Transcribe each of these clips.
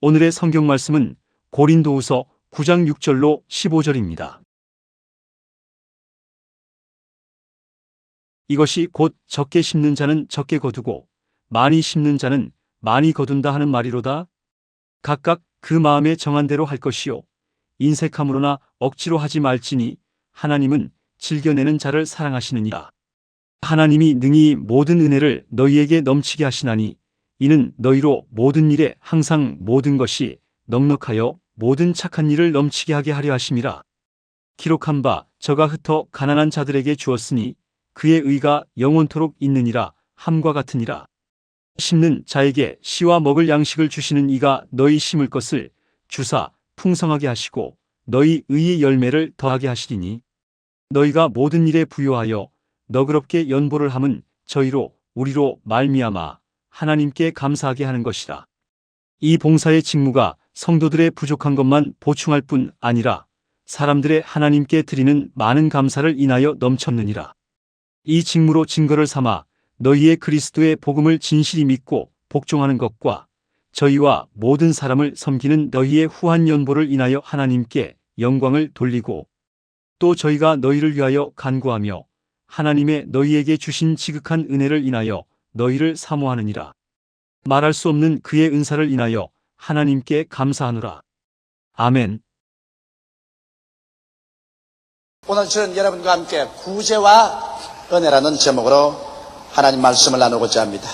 오늘의 성경 말씀은 고린도후서 9장 6절로 15절입니다. 이것이 곧 적게 심는 자는 적게 거두고 많이 심는 자는 많이 거둔다 하는 말이로다. 각각 그 마음에 정한 대로 할 것이요 인색함으로나 억지로 하지 말지니 하나님은 즐겨내는 자를 사랑하시느니라. 하나님이 능히 모든 은혜를 너희에게 넘치게 하시나니 이는 너희로 모든 일에 항상 모든 것이 넉넉하여 모든 착한 일을 넘치게 하게 하려 하심이라. 기록한 바 저가 흩어 가난한 자들에게 주었으니 그의 의가 영원토록 있느니라 함과 같으니라. 심는 자에게 씨와 먹을 양식을 주시는 이가 너희 심을 것을 주사 풍성하게 하시고 너희 의의 열매를 더하게 하시리니 너희가 모든 일에 부요하여 너그럽게 연보를 함은 저희로 우리로 말미암아 하나님께 감사하게 하는 것이라. 이 봉사의 직무가 성도들의 부족한 것만 보충할 뿐 아니라 사람들의 하나님께 드리는 많은 감사를 인하여 넘쳤느니라. 이 직무로 증거를 삼아 너희의 그리스도의 복음을 진실히 믿고 복종하는 것과 저희와 모든 사람을 섬기는 너희의 후한 연보를 인하여 하나님께 영광을 돌리고 또 저희가 너희를 위하여 간구하며 하나님의 너희에게 주신 지극한 은혜를 인하여 너희를 사모하느니라. 말할 수 없는 그의 은사를 인하여 하나님께 감사하노라. 아멘. 오늘 저는 여러분과 함께 구제와 은혜라는 제목으로 하나님 말씀을 나누고자 합니다.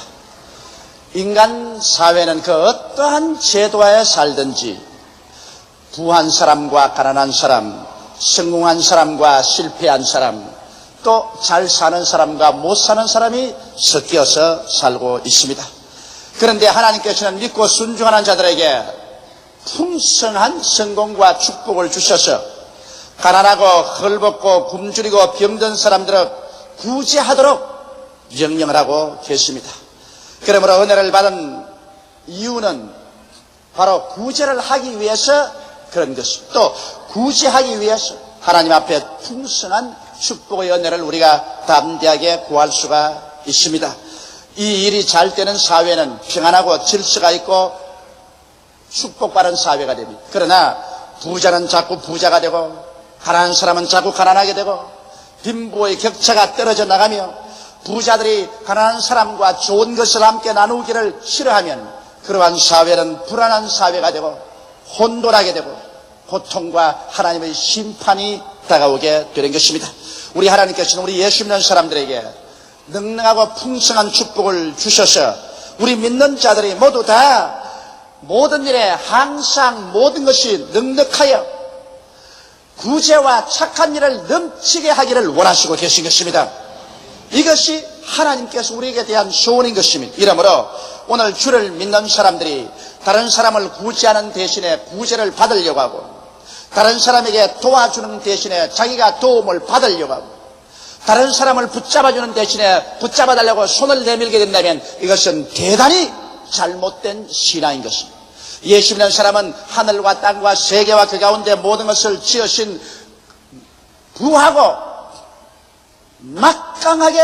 인간 사회는 그 어떠한 제도하에 살든지 부한 사람과 가난한 사람, 성공한 사람과 실패한 사람, 또 잘 사는 사람과 못 사는 사람이 섞여서 살고 있습니다. 그런데 하나님께서는 믿고 순종하는 자들에게 풍성한 성공과 축복을 주셔서 가난하고 헐벗고 굶주리고 병든 사람들을 구제하도록 명령을 하고 계십니다. 그러므로 은혜를 받은 이유는 바로 구제를 하기 위해서 그런 것입니다. 또 구제하기 위해서 하나님 앞에 풍성한 축복의 은혜를 우리가 담대하게 구할 수가 있습니다. 이 일이 잘 되는 사회는 평안하고 질서가 있고 축복받은 사회가 됩니다. 그러나 부자는 자꾸 부자가 되고 가난한 사람은 자꾸 가난하게 되고 빈부의 격차가 떨어져 나가며 부자들이 가난한 사람과 좋은 것을 함께 나누기를 싫어하면 그러한 사회는 불안한 사회가 되고 혼돈하게 되고 고통과 하나님의 심판이 다가오게 되는 것입니다. 우리 하나님께서는 우리 예수 믿는 사람들에게 넉넉하고 풍성한 축복을 주셔서 우리 믿는 자들이 모두 다 모든 일에 항상 모든 것이 넉넉하여 구제와 착한 일을 넘치게 하기를 원하시고 계신 것입니다. 이것이 하나님께서 우리에게 대한 소원인 것입니다. 이러므로 오늘 주를 믿는 사람들이 다른 사람을 구제하는 대신에 구제를 받으려고 하고 다른 사람에게 도와주는 대신에 자기가 도움을 받으려고 하고 다른 사람을 붙잡아주는 대신에 붙잡아달라고 손을 내밀게 된다면 이것은 대단히 잘못된 신앙인 것입니다. 예수 믿는 사람은 하늘과 땅과 세계와 그 가운데 모든 것을 지으신 부하고 막강하게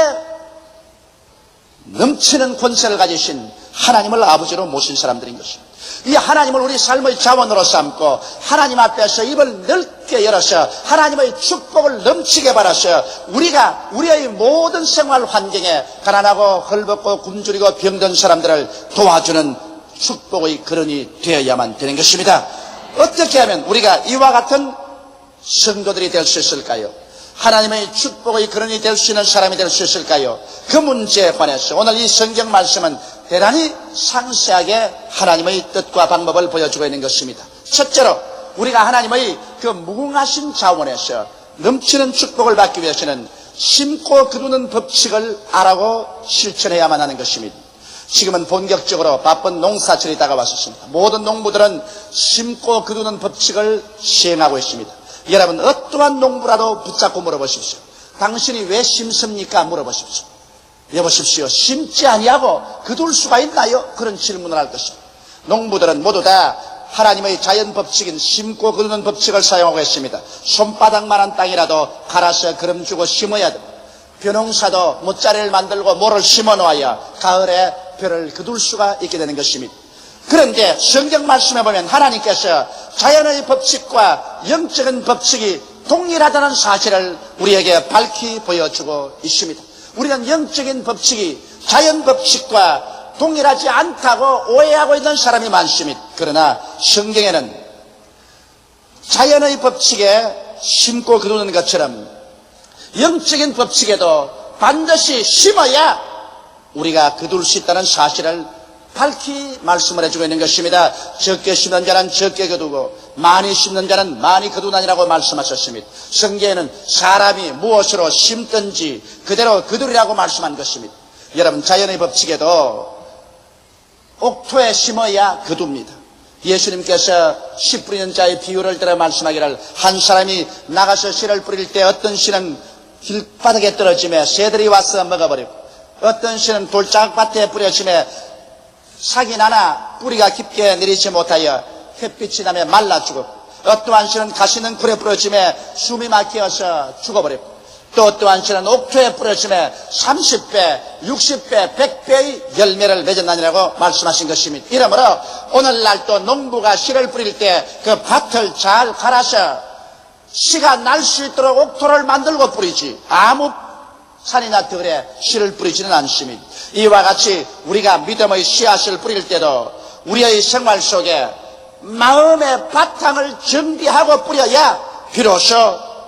넘치는 권세를 가지신 하나님을 아버지로 모신 사람들인 것입니다. 이 하나님을 우리 삶의 자원으로 삼고 하나님 앞에서 입을 넓게 열어서 하나님의 축복을 넘치게 받아서 우리가 우리의 모든 생활 환경에 가난하고 헐벗고 굶주리고 병든 사람들을 도와주는 축복의 근원이 되어야만 되는 것입니다. 어떻게 하면 우리가 이와 같은 성도들이 될 수 있을까요? 하나님의 축복의 근원이 될 수 있는 사람이 될 수 있을까요? 그 문제에 관해서 오늘 이 성경 말씀은 대단히 상세하게 하나님의 뜻과 방법을 보여주고 있는 것입니다. 첫째로 우리가 하나님의 그 무궁하신 자원에서 넘치는 축복을 받기 위해서는 심고 거두는 법칙을 알아고 실천해야만 하는 것입니다. 지금은 본격적으로 바쁜 농사철이 다가왔습니다. 모든 농부들은 심고 거두는 법칙을 시행하고 있습니다. 여러분 어떠한 농부라도 붙잡고 물어보십시오. 당신이 왜 심습니까? 물어보십시오. 여보십시오. 심지 아니하고 거둘 수가 있나요? 그런 질문을 할 것입니다. 농부들은 모두 다 하나님의 자연 법칙인 심고 거두는 법칙을 사용하고 있습니다. 손바닥만한 땅이라도 갈아서 거름 주고 심어야 됩니다. 벼농사도 모짜리를 만들고 모를 심어 놓아야 가을에 벼를 거둘 수가 있게 되는 것입니다. 그런데 성경 말씀에 보면 하나님께서 자연의 법칙과 영적인 법칙이 동일하다는 사실을 우리에게 밝히 보여주고 있습니다. 우리는 영적인 법칙이 자연 법칙과 동일하지 않다고 오해하고 있는 사람이 많습니다. 그러나 성경에는 자연의 법칙에 심고 거두는 것처럼 영적인 법칙에도 반드시 심어야 우리가 거둘 수 있다는 사실을 밝히 말씀을 해주고 있는 것입니다. 적게 심는 자는 적게 거두고 많이 심는 자는 많이 거두나니라고 말씀하셨습니다. 성경에는 사람이 무엇으로 심든지 그대로 거두리라고 말씀한 것입니다. 여러분, 자연의 법칙에도 옥토에 심어야 거둡니다. 예수님께서 씨 뿌리는 자의 비유를 들어 말씀하기를, 한 사람이 나가서 씨를 뿌릴 때 어떤 씨는 길바닥에 떨어지며 새들이 와서 먹어버리고, 어떤 씨는 돌짝밭에 뿌려지며 삭이 나나 뿌리가 깊게 내리지 못하여 햇빛이 나며 말라 죽었고, 어떠한 씨는 가시는 굴에 뿌려지며 숨이 막혀서 죽어버렸고, 또 어떠한 씨는 옥토에 뿌려지며 30배, 60배, 100배의 열매를 맺었나니라고 말씀하신 것입니다. 이러므로 오늘날 또 농부가 씨를 뿌릴 때 그 밭을 잘 갈아서 씨가 날 수 있도록 옥토를 만들고 뿌리지, 아무 산이나 들에 씨를 뿌리지는 않습니다. 이와 같이 우리가 믿음의 씨앗을 뿌릴 때도 우리의 생활 속에 마음의 바탕을 정비하고 뿌려야 비로소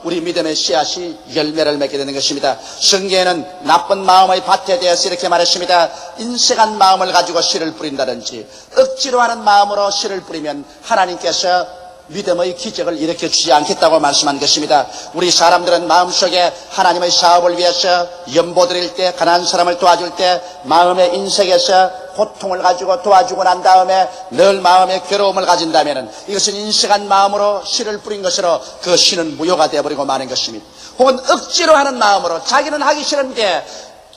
우리 믿음의 씨앗이 열매를 맺게 되는 것입니다. 성경에는 나쁜 마음의 밭에 대해서 이렇게 말했습니다. 인색한 마음을 가지고 씨를 뿌린다든지 억지로 하는 마음으로 씨를 뿌리면 하나님께서 믿음의 기적을 일으켜 주지 않겠다고 말씀한 것입니다. 우리 사람들은 마음속에 하나님의 사업을 위해서 연보 드릴 때, 가난한 사람을 도와줄 때 마음의 인색에서 고통을 가지고 도와주고 난 다음에 늘 마음의 괴로움을 가진다면 이것은 인색한 마음으로 씨를 뿌린 것으로 그 씨는 무효가 되어버리고 마는 것입니다. 혹은 억지로 하는 마음으로 자기는 하기 싫은데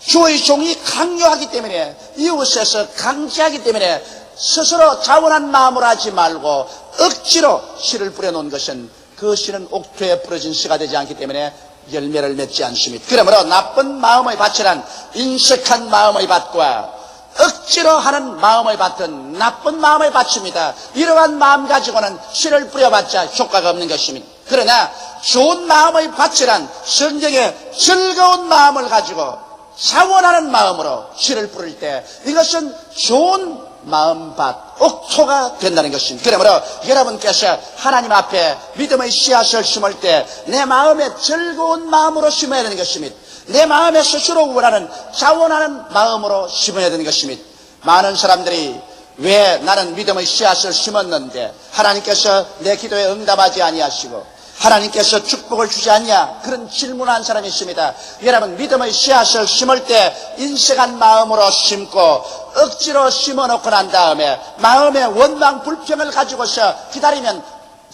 주의 종이 강요하기 때문에, 이웃에서 강제하기 때문에 스스로 자원한 마음으로 하지 말고 억지로 씨를 뿌려놓은 것은 그 씨는 옥토에 부러진 씨가 되지 않기 때문에 열매를 맺지 않습니다. 그러므로 나쁜 마음의 밭이란 인색한 마음의 밭과 억지로 하는 마음의 밭은 나쁜 마음의 밭입니다. 이러한 마음 가지고는 씨를 뿌려봤자 효과가 없는 것입니다. 그러나 좋은 마음의 밭이란 성경의 즐거운 마음을 가지고 자원하는 마음으로 씨를 뿌릴 때 이것은 좋은 마음밭, 옥토가 된다는 것입니다. 그러므로 여러분께서 하나님 앞에 믿음의 씨앗을 심을 때 내 마음에 즐거운 마음으로 심어야 되는 것입니다. 내 마음에 스스로 원하는 자원하는 마음으로 심어야 되는 것입니다. 많은 사람들이 왜 나는 믿음의 씨앗을 심었는데 하나님께서 내 기도에 응답하지 아니하시고 하나님께서 축복을 주지 않냐, 그런 질문한 사람이 있습니다. 여러분, 믿음의 씨앗을 심을 때 인색한 마음으로 심고 억지로 심어놓고 난 다음에 마음의 원망 불평을 가지고서 기다리면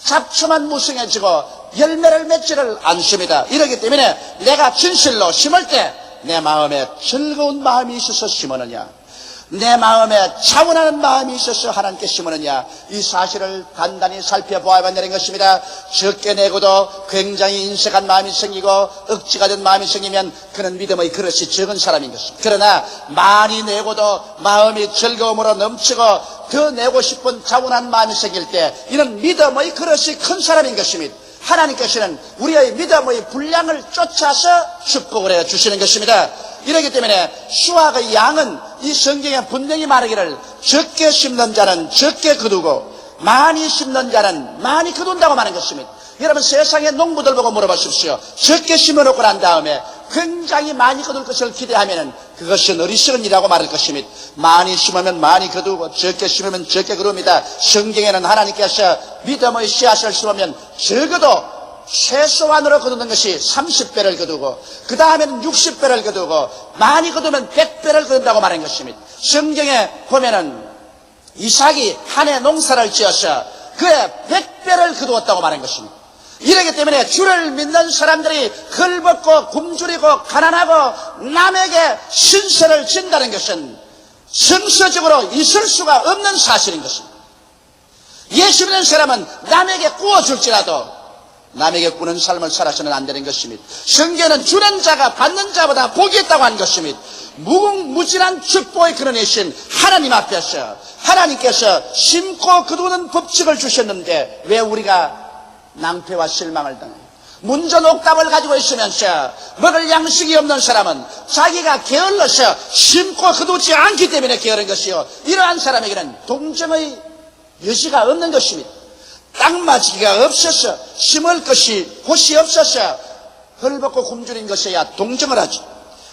잡초만 무성해지고 열매를 맺지를 않습니다. 이러기 때문에 내가 진실로 심을 때 내 마음에 즐거운 마음이 있어서 심었느냐, 내 마음에 차원하는 마음이 있어서 하나님께 심으느냐, 이 사실을 단단히 살펴보아야 되는 것입니다. 적게 내고도 굉장히 인색한 마음이 생기고 억지가 된 마음이 생기면 그는 믿음의 그릇이 적은 사람인 것입니다. 그러나 많이 내고도 마음이 즐거움으로 넘치고 더 내고 싶은 차원한 마음이 생길 때 이는 믿음의 그릇이 큰 사람인 것입니다. 하나님께서는 우리의 믿음의 분량을 쫓아서 축복을 해 주시는 것입니다. 이렇기 때문에 수확의 양은 이 성경에 분명히 말하기를 적게 심는 자는 적게 거두고 많이 심는 자는 많이 거둔다고 말하는 것입니다. 여러분, 세상의 농부들 보고 물어보십시오. 적게 심어놓고 난 다음에 굉장히 많이 거둘 것을 기대하면 그것은 어리석은 일이라고 말할 것입니다. 많이 심으면 많이 거두고 적게 심으면 적게 거둡니다. 성경에는 하나님께서 믿음의 씨앗을 심으면 적어도 최소한으로 거두는 것이 30배를 거두고 그 다음에는 60배를 거두고 많이 거두면 100배를 거둔다고 말한 것입니다. 성경에 보면은 이삭이 한 해 농사를 지어서 그의 100배를 거두었다고 말한 것입니다. 이러기 때문에 주를 믿는 사람들이 헐벗고 굶주리고 가난하고 남에게 신세를 진다는 것은 성서적으로 있을 수가 없는 사실인 것입니다. 예수 믿는 사람은 남에게 구워줄지라도 남에게 꾸는 삶을 살아서는 안 되는 것입니다. 성경은 주는 자가 받는 자보다 복이 있다고 한 것입니다. 무궁무진한 축복의 근원이신 하나님 앞에서 하나님께서 심고 거두는 법칙을 주셨는데 왜 우리가 낭패와 실망을 당해요? 문전옥답을 가지고 있으면서 먹을 양식이 없는 사람은 자기가 게을러서 심고 거두지 않기 때문에 게으른 것이요, 이러한 사람에게는 동정의 여지가 없는 것입니다. 땅맞이기가 없어서, 심을 것이 곳이 없어서 헐벗고 굶주린 것이어야 동정을 하죠.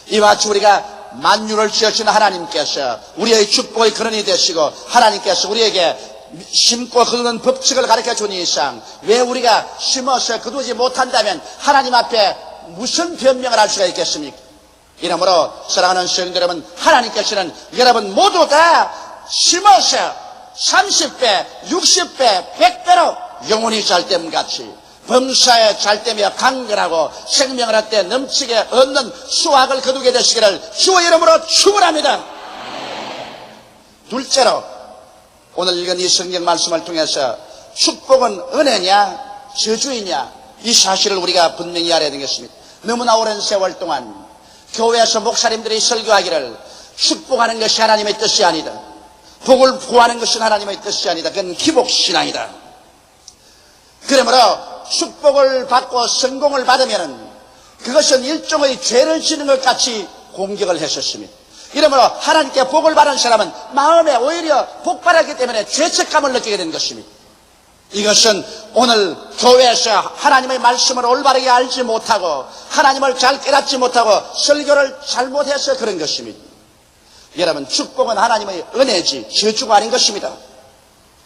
이와 같이 우리가 만유를 지으신 하나님께서 우리의 축복의 근원이 되시고 하나님께서 우리에게 심고 거두는 법칙을 가르쳐 주는 이상 왜 우리가 심어서 거두지 못한다면 하나님 앞에 무슨 변명을 할 수가 있겠습니까? 이러므로 사랑하는 성도 여러분, 하나님께서는 여러분 모두 다 심어서 30배, 60배, 100배로 영혼이 잘됨같이 범사에 잘되며 강건하고 생명을 얻되 넘치게 얻는 수확을 거두게 되시기를 주의 이름으로 축원합니다. 둘째로 오늘 읽은 이 성경 말씀을 통해서 축복은 은혜냐 저주이냐 이 사실을 우리가 분명히 알아야 되겠습니다. 너무나 오랜 세월 동안 교회에서 목사님들이 설교하기를 축복하는 것이 하나님의 뜻이 아니다, 복을 구하는 것은 하나님의 뜻이 아니다, 그건 기복신앙이다. 그러므로 축복을 받고 성공을 받으면 그것은 일종의 죄를 지는 것 같이 공격을 했었습니다. 이러므로 하나님께 복을 받은 사람은 마음에 오히려 복받았기 때문에 죄책감을 느끼게 된 것입니다. 이것은 오늘 교회에서 하나님의 말씀을 올바르게 알지 못하고 하나님을 잘 깨닫지 못하고 설교를 잘못해서 그런 것입니다. 여러분, 축복은 하나님의 은혜지 저주가 아닌 것입니다.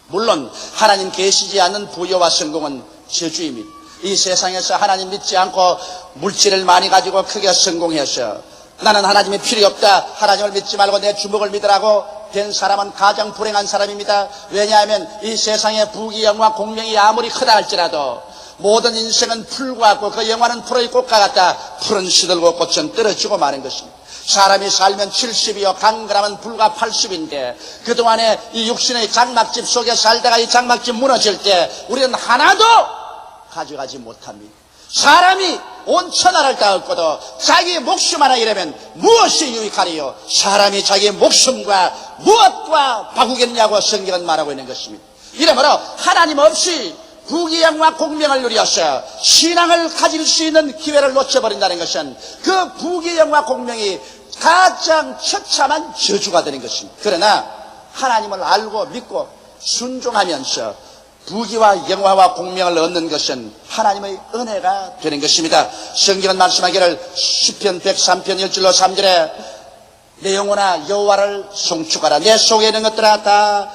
물론 하나님 계시지 않는 부여와 성공은 저주입니다. 이 세상에서 하나님 믿지 않고 물질을 많이 가지고 크게 성공해서 나는 하나님이 필요 없다, 하나님을 믿지 말고 내 주먹을 믿으라고 된 사람은 가장 불행한 사람입니다. 왜냐하면 이 세상의 부귀 영화 공명이 아무리 크다 할지라도 모든 인생은 풀과 같고 그 영화는 풀의 꽃과 같다. 풀은 시들고 꽃은 떨어지고 마는 것입니다. 사람이 살면 70이요 강건하면 불과 80인데 그동안에 이 육신의 장막집 속에 살다가 이 장막집 무너질 때 우리는 하나도 가져가지 못합니다. 사람이 온 천하를 다 얻고도 자기 목숨 하나 잃으면 무엇이 유익하리요? 사람이 자기 목숨과 무엇과 바꾸겠냐고 성경은 말하고 있는 것입니다. 이러므로 하나님 없이 부귀영화 공명을 누려서 신앙을 가질 수 있는 기회를 놓쳐버린다는 것은 그 부귀영화 공명이 가장 처참한 저주가 되는 것입니다. 그러나 하나님을 알고 믿고 순종하면서 부귀와 영화와 공명을 얻는 것은 하나님의 은혜가 되는 것입니다. 성경은 말씀하기를 시편 103편 1절로 3절에 내 영혼아 여호와를 송축하라, 내 속에 있는 것들아 다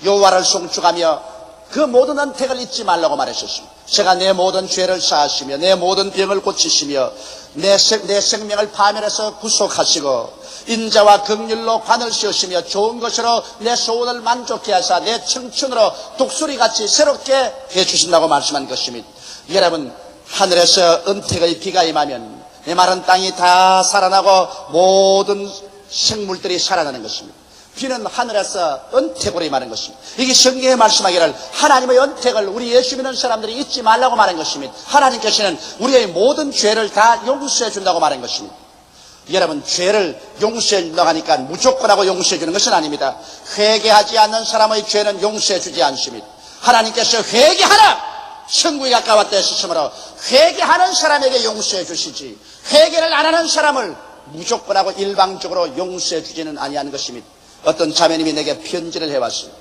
여호와를 송축하며 그 모든 은택을 잊지 말라고 말하셨습니다. 제가 내 모든 죄를 사하시며 내 모든 병을 고치시며 내 생명을 파멸해서 구속하시고 인자와 긍휼로 관을 씌우시며 좋은 것으로 내 소원을 만족케 하사 내 청춘으로 독수리같이 새롭게 해주신다고 말씀한 것입니다. 여러분, 하늘에서 은택의 비가 임하면 내 마른 땅이 다 살아나고 모든 생물들이 살아나는 것입니다. 비는 하늘에서 은택으로 임하는 것입니다. 이게 성경에 말씀하기를 하나님의 은택을 우리 예수 믿는 사람들이 잊지 말라고 말한 것입니다. 하나님께서는 우리의 모든 죄를 다 용서해 준다고 말한 것입니다. 여러분, 죄를 용서해 준다고 하니까 무조건 하고 용서해 주는 것은 아닙니다. 회개하지 않는 사람의 죄는 용서해 주지 않습니다. 하나님께서 회개하라! 천국이 가까웠다 했으므로 회개하는 사람에게 용서해 주시지 회개를 안 하는 사람을 무조건 하고 일방적으로 용서해 주지는 아니하는 것입니다. 어떤 자매님이 내게 편지를 해왔어요.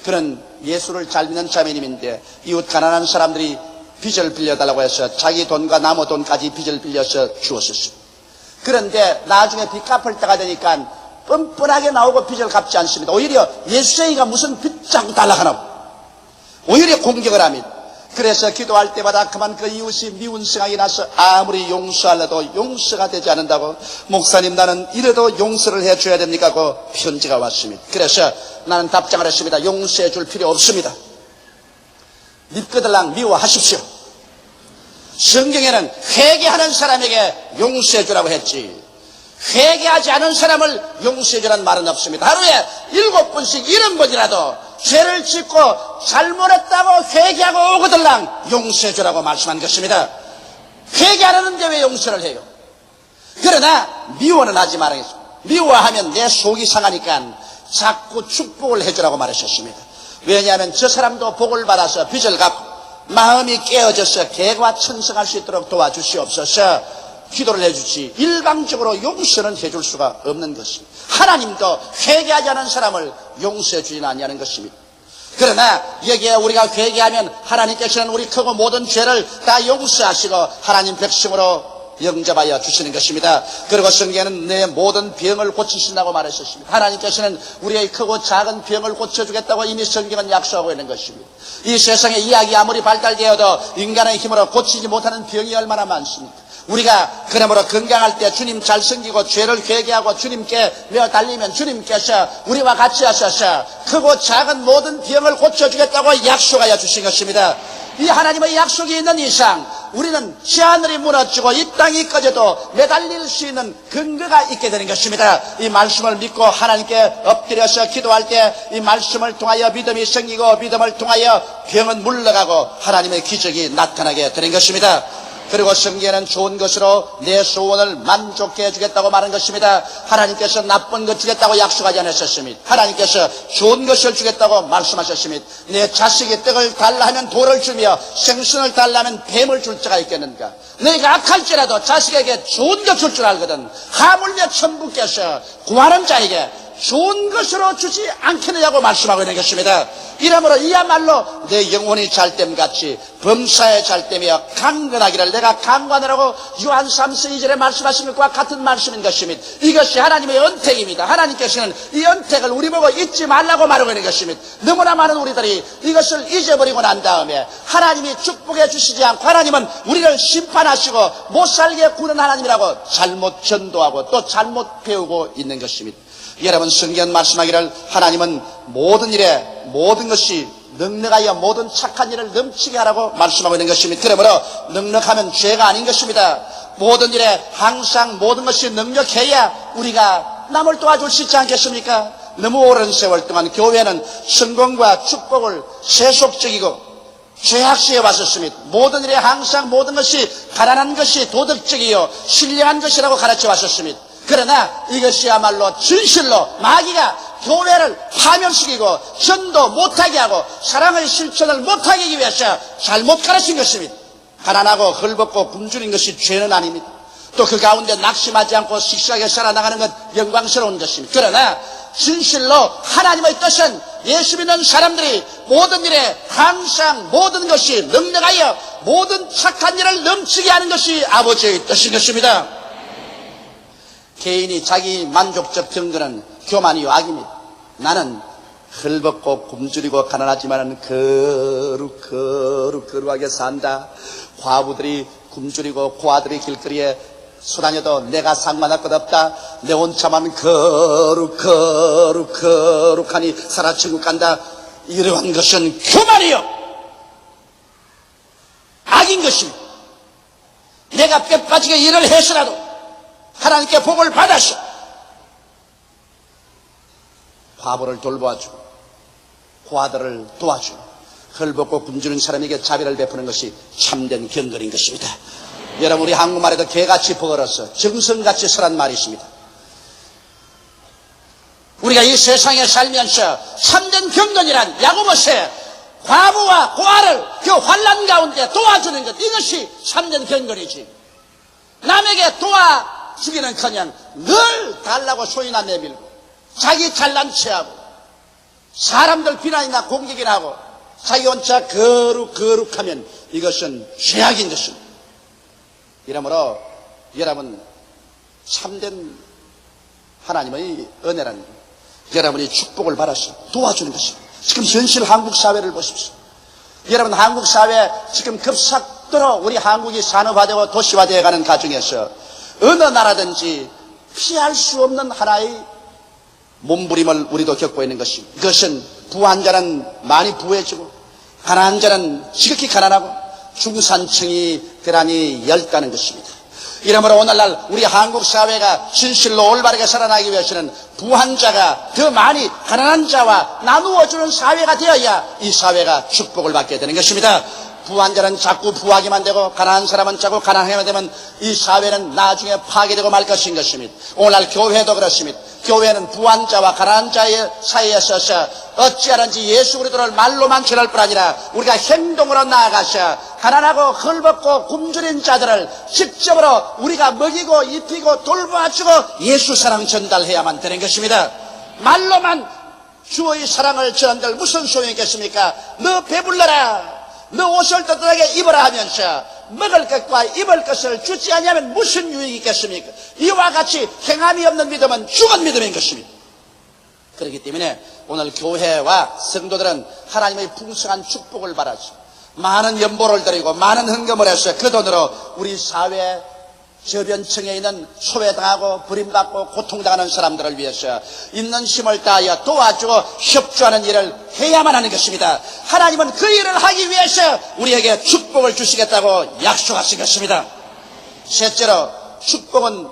그는 예수를 잘 믿는 자매님인데 이웃 가난한 사람들이 빚을 빌려달라고 해서 자기 돈과 나무 돈까지 빚을 빌려서 주었었어요. 그런데 나중에 빚 갚을 때가 되니까 뻔뻔하게 나오고 빚을 갚지 않습니다. 오히려 예수쟁이가 무슨 빚 자꾸 달라가나 오히려 공격을 합니다. 그래서 기도할 때마다 그만 그 이웃이 미운 생각이 나서 아무리 용서하려도 용서가 되지 않는다고, 목사님 나는 이래도 용서를 해줘야 됩니까? 그 편지가 왔습니다. 그래서 나는 답장을 했습니다. 용서해 줄 필요 없습니다. 밉거들랑 미워하십시오. 성경에는 회개하는 사람에게 용서해 주라고 했지 회개하지 않은 사람을 용서해 주라는 말은 없습니다. 하루에 7번씩 70번이라도 죄를 짓고 잘못했다고 회개하고 오거들랑 용서해주라고 말씀한 것입니다. 회개하려는데 왜 용서를 해요? 그러나 미워는 하지 말아야겠습니다. 미워하면 내 속이 상하니까 자꾸 축복을 해주라고 말하셨습니다. 왜냐하면 저 사람도 복을 받아서 빚을 갚고 마음이 깨어져서 개가 천성할 수 있도록 도와주시옵소서. 기도를 해주지 일방적으로 용서는 해줄 수가 없는 것입니다. 하나님도 회개하지 않은 사람을 용서해 주지는 아니하는 것입니다. 그러나 여기에 우리가 회개하면 하나님께서는 우리 크고 모든 죄를 다 용서하시고 하나님 백성으로 영접하여 주시는 것입니다. 그리고 성경에는 내 모든 병을 고치신다고 말하셨습니다. 하나님께서는 우리의 크고 작은 병을 고쳐주겠다고 이미 성경은 약속하고 있는 것입니다. 이 세상에 이학이 아무리 발달되어도 인간의 힘으로 고치지 못하는 병이 얼마나 많습니까? 우리가 그러므로 건강할 때 주님 잘 섬기고 죄를 회개하고 주님께 메어 달리면 주님께서 우리와 같이 하셔서 크고 작은 모든 병을 고쳐주겠다고 약속하여 주신 것입니다. 이 하나님의 약속이 있는 이상 우리는 하늘이 무너지고 이 땅이 꺼져도 매달릴 수 있는 근거가 있게 되는 것입니다. 이 말씀을 믿고 하나님께 엎드려서 기도할 때 이 말씀을 통하여 믿음이 생기고 믿음을 통하여 병은 물러가고 하나님의 기적이 나타나게 되는 것입니다. 그리고 성경에는 좋은 것으로 내 소원을 만족해 주겠다고 말한 것입니다. 하나님께서 나쁜 것 주겠다고 약속하지 않으셨습니다. 하나님께서 좋은 것을 주겠다고 말씀하셨습니다. 내 자식이 떡을 달라 하면 돌을 주며 생선을 달라 하면 뱀을 줄 자가 있겠는가? 내가 악할지라도 자식에게 좋은 것 줄 줄 알거든 하물며 천부께서 구하는 자에게 좋은 것으로 주지 않겠느냐고 말씀하고 있는 것입니다. 이러므로 이야말로 내 영혼이 잘됨같이 범사에 잘되며 강건하기를 내가 강건하라고 요한 3서 2절에 말씀하신 것과 같은 말씀인 것입니다. 이것이 하나님의 언택입니다. 하나님께서는 이 언택을 우리 보고 잊지 말라고 말하고 있는 것입니다. 너무나 많은 우리들이 이것을 잊어버리고 난 다음에 하나님이 축복해 주시지 않고 하나님은 우리를 심판하시고 못살게 구는 하나님이라고 잘못 전도하고 또 잘못 배우고 있는 것입니다. 여러분 성경 말씀하기를 하나님은 모든 일에 모든 것이 넉넉하여 모든 착한 일을 넘치게 하라고 말씀하고 있는 것입니다. 그러므로 넉넉하면 죄가 아닌 것입니다. 모든 일에 항상 모든 것이 넉넉해야 우리가 남을 도와줄 수 있지 않겠습니까? 너무 오랜 세월 동안 교회는 성공과 축복을 세속적이고 죄악시에 왔었습니다. 모든 일에 항상 모든 것이 가난한 것이 도덕적이요 신령한 것이라고 가르쳐 왔었습니다. 그러나 이것이야말로 진실로 마귀가 교회를 파멸시키고 전도 못하게 하고 사랑의 실천을 못하게 하기 위해서 잘못 가르친 것입니다. 가난하고 헐벗고 굶주린 것이 죄는 아닙니다. 또 그 가운데 낙심하지 않고 씩씩하게 살아나가는 것 영광스러운 것입니다. 그러나 진실로 하나님의 뜻은 예수 믿는 사람들이 모든 일에 항상 모든 것이 넉넉하여 모든 착한 일을 넘치게 하는 것이 아버지의 뜻인 것입니다. 개인이 자기 만족적 경건은 교만이요 악입니다. 나는 헐벗고 굶주리고 가난하지만 거룩하게 산다. 과부들이 굶주리고 고아들이 길거리에 쏘다녀도 내가 상관할 것 없다. 내 혼자만 거룩하니 살아 천국 간다. 이러한 것은 교만이요 악인 것입니다. 내가 뼈 빠지게 일을 해서라도 하나님께 복을 받아서 과부를 돌보아주고 고아들을 도와주고 헐벗고 굶주린 사람에게 자비를 베푸는 것이 참된 경건인 것입니다. 여러분 우리 한국말에도 개같이 버거려서 정성같이 서란 말이 있습니다. 우리가 이 세상에 살면서 참된 경건이란 야고보서에 과부와 고아를 그 환난 가운데 도와주는 것 이것이 참된 경건이지. 남에게 도와주기는커녕 늘 달라고 소리나 내밀고 자기 잘난 체하고 사람들 비난이나 공격이나 하고 자기 혼자 거룩하면 이것은 죄악인 것입니다. 이러므로 여러분 참된 하나님의 은혜라는 여러분이 축복을 받아서 도와주는 것입니다. 지금 현실 한국 사회를 보십시오. 여러분 한국 사회 지금 급속도로 우리 한국이 산업화되고 도시화되어 가는 과정에서 어느 나라든지 피할 수 없는 하나의 몸부림을 우리도 겪고 있는 것입니다. 그것은 부한 자는 많이 부해지고 가난한 자는 지극히 가난하고 중산층이 대란이 엷다는 것입니다. 이러므로 오늘날 우리 한국 사회가 진실로 올바르게 살아나기 위해서는 부한 자가 더 많이 가난한 자와 나누어주는 사회가 되어야 이 사회가 축복을 받게 되는 것입니다. 부한 자는 자꾸 부하기만 되고 가난한 사람은 자꾸 가난하게만 되면 이 사회는 나중에 파괴되고 말 것인 것입니다. 오늘날 교회도 그렇습니다. 교회는 부한 자와 가난한 자의 사이에 서서 어찌하는지 예수 그리스도를 말로만 전할 뿐 아니라 우리가 행동으로 나아가서 가난하고 헐벗고 굶주린 자들을 직접으로 우리가 먹이고 입히고 돌봐주고 예수 사랑 전달해야만 되는 것입니다. 말로만 주의 사랑을 전한들 무슨 소용이 있겠습니까? 너 배불러라, 너 옷을 떳떳하게 입어라 하면서 먹을 것과 입을 것을 주지 아니하면 무슨 유익이 있겠습니까? 이와 같이 행함이 없는 믿음은 죽은 믿음인 것입니다. 그렇기 때문에 오늘 교회와 성도들은 하나님의 풍성한 축복을 바라죠. 많은 연보를 드리고 많은 헌금을 해서 그 돈으로 우리 사회 저변층에 있는 소외당하고 버림받고 고통당하는 사람들을 위해서 있는 힘을 다하여 도와주고 협조하는 일을 해야만 하는 것입니다. 하나님은 그 일을 하기 위해서 우리에게 축복을 주시겠다고 약속하신 것입니다. 셋째로 축복은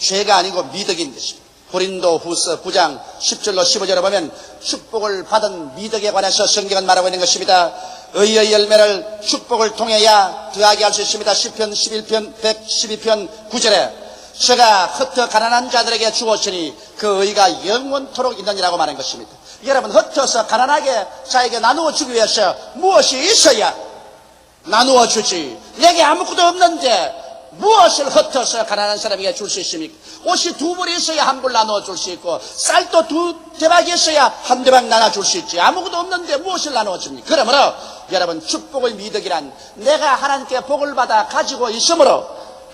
죄가 아니고 미덕인 것입니다. 고린도후서 9장 10절로 15절을 보면 축복을 받은 미덕에 관해서 성경은 말하고 있는 것입니다. 의의 열매를 축복을 통해야 더하게 할 수 있습니다. 시편 11편 112편 9절에 저가 흩어 가난한 자들에게 주었으니 그 의가 영원토록 있느니라고 말한 것입니다. 여러분, 흩어서 가난하게 자에게 나누어 주기 위해서 무엇이 있어야 나누어 주지. 내게 아무것도 없는데 무엇을 흩어서 가난한 사람에게 줄 수 있습니까? 옷이 두 벌이 있어야 한 벌 나눠 줄 수 있고 쌀도 두 대박이 있어야 한 대박 나눠 줄 수 있지. 아무것도 없는데 무엇을 나눠 줍니까? 그러므로 여러분, 축복의 미덕이란 내가 하나님께 복을 받아 가지고 있으므로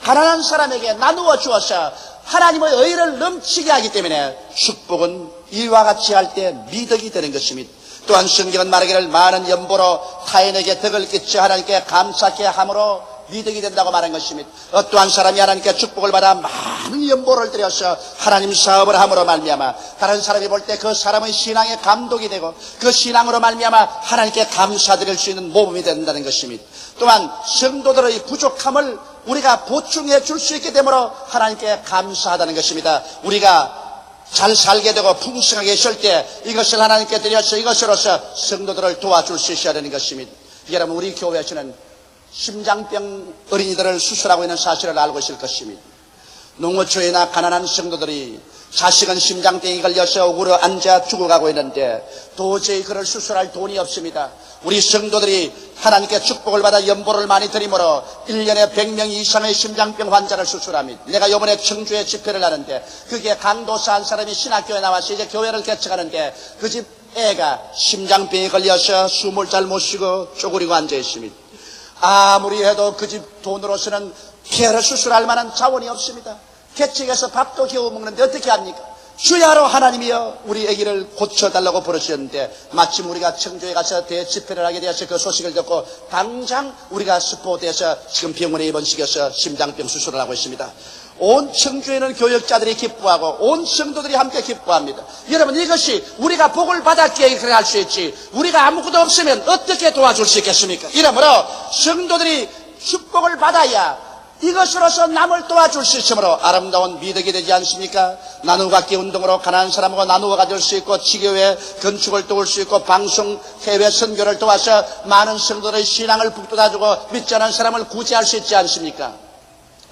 가난한 사람에게 나누어 주어서 하나님의 의를 넘치게 하기 때문에 축복은 이와 같이 할 때 미덕이 되는 것입니다. 또한 성경은 말하기를 많은 연보로 타인에게 덕을 끼쳐 하나님께 감사케 함으로 미덕이 된다고 말한 것입니다. 어떠한 사람이 하나님께 축복을 받아 많은 연보를 들여서 하나님 사업을 함으로 말미암아 다른 사람이 볼 때 그 사람의 신앙에 감동이 되고 그 신앙으로 말미암아 하나님께 감사드릴 수 있는 모범이 된다는 것입니다. 또한 성도들의 부족함을 우리가 보충해 줄 수 있게 되므로 하나님께 감사하다는 것입니다. 우리가 잘 살게 되고 풍성하게 있을 때 이것을 하나님께 드려서 이것으로서 성도들을 도와줄 수 있어야 되는 것입니다. 여러분, 우리 교회에서는 심장병 어린이들을 수술하고 있는 사실을 알고 있을 것입니다. 농어촌이나 가난한 성도들이 자식은 심장병이 걸려서 오그려 앉아 죽어가고 있는데 도저히 그를 수술할 돈이 없습니다. 우리 성도들이 하나님께 축복을 받아 연보를 많이 드리므로 1년에 100명 이상의 심장병 환자를 수술합니다. 내가 이번에 청주에 집회를 하는데 그게 강도사 한 사람이 신학교에 나와서 이제 교회를 개척하는데 그 집 애가 심장병이 걸려서 숨을 잘 못 쉬고 쪼그리고 앉아 있습니다. 아무리 해도 그 집 돈으로서는 폐를 수술할 만한 자원이 없습니다. 개척해서 밥도 겨우 먹는데 어떻게 합니까? 주야로 하나님이여 우리 아기를 고쳐달라고 부르셨는데 마침 우리가 청주에 가서 대집회를 하게 되어서 그 소식을 듣고 당장 우리가 스포트에서 지금 병원에 입원시켜서 심장병 수술을 하고 있습니다. 온 청주에는 교역자들이 기뻐하고 온 성도들이 함께 기뻐합니다. 여러분, 이것이 우리가 복을 받았기에 그래 할 수 있지 우리가 아무것도 없으면 어떻게 도와줄 수 있겠습니까? 이러므로 성도들이 축복을 받아야 이것으로서 남을 도와줄 수 있으므로 아름다운 미덕이 되지 않습니까? 나누어갖기 운동으로 가난한 사람하고 나누어 가질 수 있고 지교회 건축을 도울 수 있고 방송 해외 선교를 도와서 많은 성도들의 신앙을 북돋아주고 믿지 않은 사람을 구제할 수 있지 않습니까?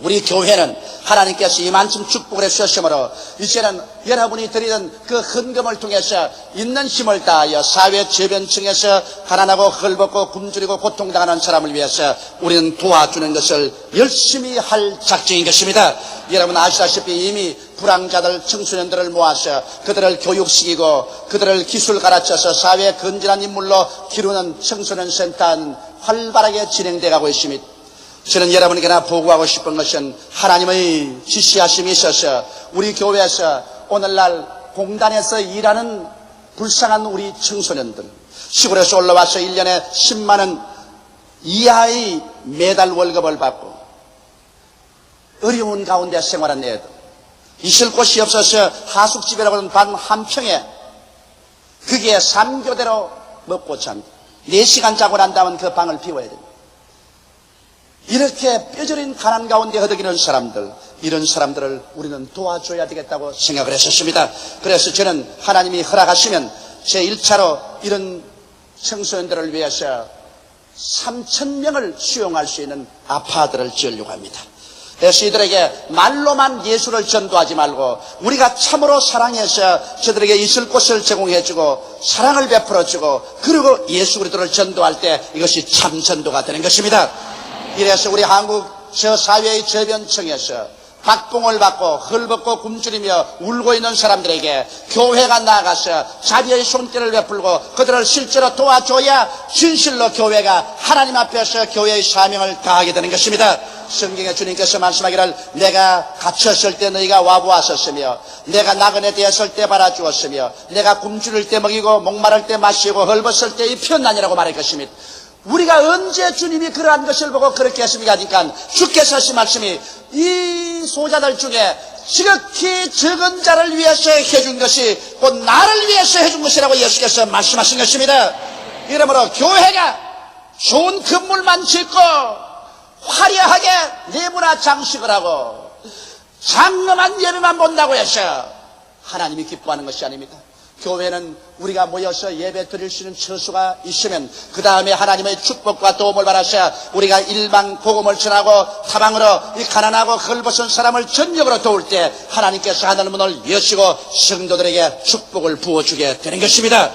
우리 교회는 하나님께서 이만큼 축복을 해주셨으므로 이제는 여러분이 드리는 그 헌금을 통해서 있는 힘을 다하여 사회 저변층에서 가난하고 헐벗고 굶주리고 고통당하는 사람을 위해서 우리는 도와주는 것을 열심히 할 작정인 것입니다. 여러분 아시다시피 이미 불황자들 청소년들을 모아서 그들을 교육시키고 그들을 기술 가르쳐서 사회에 건전한 인물로 기르는 청소년 센터는 활발하게 진행되어 가고 있습니다. 저는 여러분에게나 보고하고 싶은 것은 하나님의 지시하심이 있어서 우리 교회에서 오늘날 공단에서 일하는 불쌍한 우리 청소년들 시골에서 올라와서 1년에 10만 원 이하의 매달 월급을 받고 어려운 가운데 생활한 애들 있을 곳이 없어서 하숙집이라고 하는 방 한 평에 그게 3교대로 먹고 잡니다. 4시간 자고 난 다음은 그 방을 비워야 됩니다. 이렇게 뼈저린 가난 가운데 허덕이는 사람들, 이런 사람들을 우리는 도와줘야 되겠다고 생각을 했었습니다. 그래서 저는 하나님이 허락하시면 제1차로 이런 청소년들을 위해서 3,000명을 수용할 수 있는 아파트를 지으려고 합니다. 그래서 이들에게 말로만 예수를 전도하지 말고 우리가 참으로 사랑해서 저들에게 있을 곳을 제공해주고 사랑을 베풀어주고 그리고 예수 그리스도를 전도할 때 이것이 참 전도가 되는 것입니다. 이래서 우리 한국 저 사회의 저변층에서 박봉을 받고 헐벗고 굶주리며 울고 있는 사람들에게 교회가 나아가서 자비의 손길을 베풀고 그들을 실제로 도와줘야 진실로 교회가 하나님 앞에서 교회의 사명을 다하게 되는 것입니다. 성경에 주님께서 말씀하기를 내가 갇혔을 때 너희가 와보았었으며 내가 나그네 되었을 때 바라주었으며 내가 굶주릴 때 먹이고 목마를 때 마시고 헐벗을 때 입혔나니라고 말할 것입니다. 우리가 언제 주님이 그러한 것을 보고 그렇게 했습니까? 하니까 주께서 하신 말씀이 이 소자들 중에 지극히 적은 자를 위해서 해준 것이 곧 나를 위해서 해준 것이라고 예수께서 말씀하신 것입니다. 이러므로 교회가 좋은 건물만 짓고 화려하게 내부나 장식을 하고 장엄한 예배만 본다고 해서 하나님이 기뻐하는 것이 아닙니다. 교회는 우리가 모여서 예배 드릴 수 있는 처소가 있으면 그 다음에 하나님의 축복과 도움을 받아서 우리가 일방 복음을 전하고 타방으로 이 가난하고 헐벗은 사람을 전력으로 도울 때 하나님께서 하늘 문을 여시고 성도들에게 축복을 부어주게 되는 것입니다.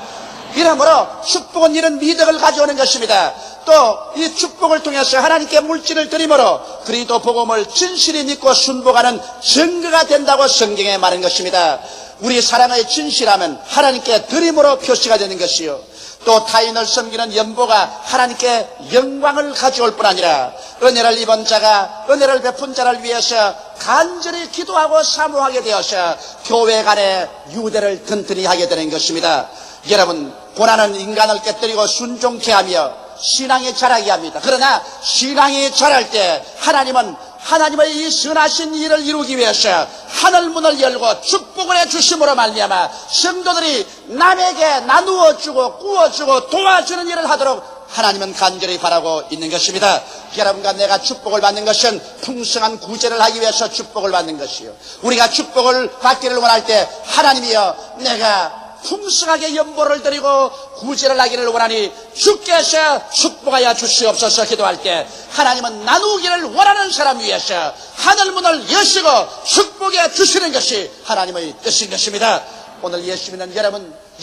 이러므로 축복은 이런 미덕을 가져오는 것입니다. 또 이 축복을 통해서 하나님께 물질을 드림으로 그리스도 복음을 진실히 믿고 순복하는 증거가 된다고 성경에 말한 것입니다. 우리 사랑의 진실함은 하나님께 드림으로 표시가 되는 것이요 또 타인을 섬기는 연보가 하나님께 영광을 가져올 뿐 아니라 은혜를 입은 자가 은혜를 베푼 자를 위해서 간절히 기도하고 사모하게 되어서 교회 간의 유대를 튼튼히 하게 되는 것입니다. 여러분, 고난은 인간을 깨뜨리고 순종케 하며 신앙이 자라게 합니다. 그러나 신앙이 자랄 때 하나님은 하나님의 이 선하신 일을 이루기 위해서 하늘문을 열고 축복을 해주심으로 말미암아 성도들이 남에게 나누어주고 구워주고 도와주는 일을 하도록 하나님은 간절히 바라고 있는 것입니다. 여러분과 내가 축복을 받는 것은 풍성한 구제를 하기 위해서 축복을 받는 것이요 우리가 축복을 받기를 원할 때 하나님이여 내가 풍성하게 연보를 드리고 구제를 하기를 원하니 주께서 축복하여 주시옵소서 기도할 때 하나님은 나누기를 원하는 사람 위해서 하늘문을 여시고 축복해 주시는 것이 하나님의 뜻인 것입니다. 오늘 예수 믿는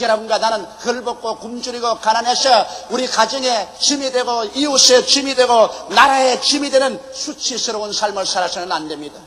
여러분과 나는 헐벗고 굶주리고 가난해서 우리 가정에 짐이 되고 이웃의 짐이 되고 나라의 짐이 되는 수치스러운 삶을 살아서는 안 됩니다.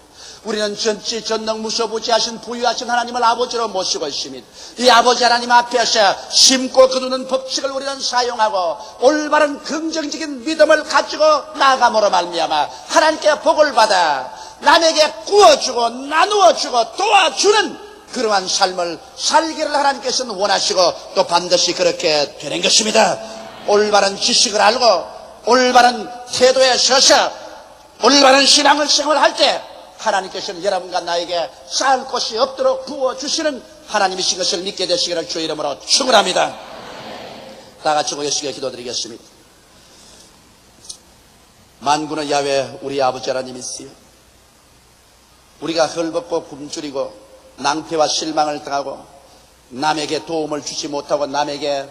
우리는 전지 전능 무소부지하신 부유하신 하나님을 아버지로 모시고 있습니다. 이 아버지 하나님 앞에서 심고 거두는 법칙을 우리는 사용하고 올바른 긍정적인 믿음을 가지고 나아감으로 말미암아 하나님께 복을 받아 남에게 구워주고 나누어주고 도와주는 그러한 삶을 살기를 하나님께서는 원하시고 또 반드시 그렇게 되는 것입니다. 올바른 지식을 알고 올바른 태도에 서서 올바른 신앙을 생활할 때 하나님께서는 여러분과 나에게 쌓을 곳이 없도록 부어주시는 하나님이신 것을 믿게 되시기를 주의 이름으로 축원합니다. 다 같이 고개시켜 기도드리겠습니다. 만군의 야훼 우리 아버지 하나님이시여, 우리가 헐벗고 굶주리고 낭패와 실망을 당하고 남에게 도움을 주지 못하고 남에게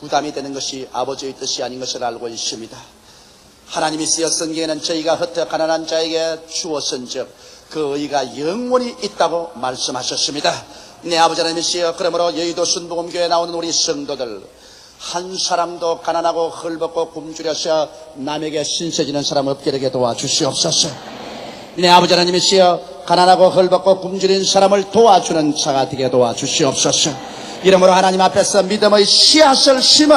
부담이 되는 것이 아버지의 뜻이 아닌 것을 알고 있습니다. 하나님이 쓰여 성경에는 저희가 흩어 가난한 자에게 주었은즉 그 의가 영원히 있다고 말씀하셨습니다. 네, 아버지 하나님이시여, 그러므로 여의도 순복음교회에 나오는 우리 성도들 한 사람도 가난하고 헐벗고 굶주려서 남에게 신세지는 사람 없게 되게 도와주시옵소서. 네, 아버지 하나님이시여, 가난하고 헐벗고 굶주린 사람을 도와주는 자가 되게 도와주시옵소서. 이러므로 하나님 앞에서 믿음의 씨앗을 심어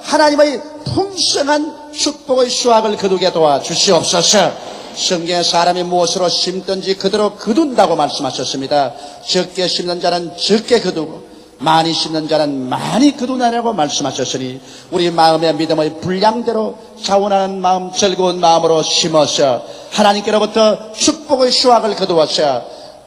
하나님의 풍성한 축복의 수확을 거두게 도와주시옵소서. 성경에 사람이 무엇으로 심든지 그대로 거둔다고 말씀하셨습니다. 적게 심는 자는 적게 거두고 많이 심는 자는 많이 거두나라고 말씀하셨으니 우리 마음의 믿음의 분량대로 자원하는 마음, 즐거운 마음으로 심어서 하나님께로부터 축복의 수확을 거두어서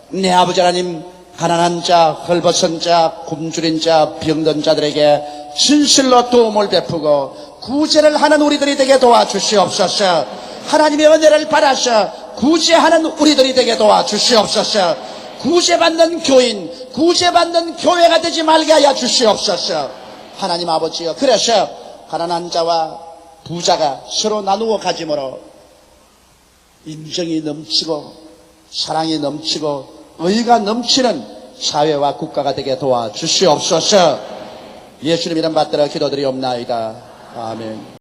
내 아버지 하나님, 가난한 자, 헐벗은 자, 굶주린 자, 병든 자들에게 진실로 도움을 베푸고 구제를 하는 우리들이 되게 도와주시옵소서. 하나님의 은혜를 받아서 구제하는 우리들이 되게 도와주시옵소서. 구제받는 교인, 구제받는 교회가 되지 말게 하여 주시옵소서. 하나님 아버지여, 그래서 가난한 자와 부자가 서로 나누어 가짐으로 인정이 넘치고 사랑이 넘치고 의가 넘치는 사회와 국가가 되게 도와주시옵소서. 예수님 이름 받들어 기도드리옵나이다. 아멘.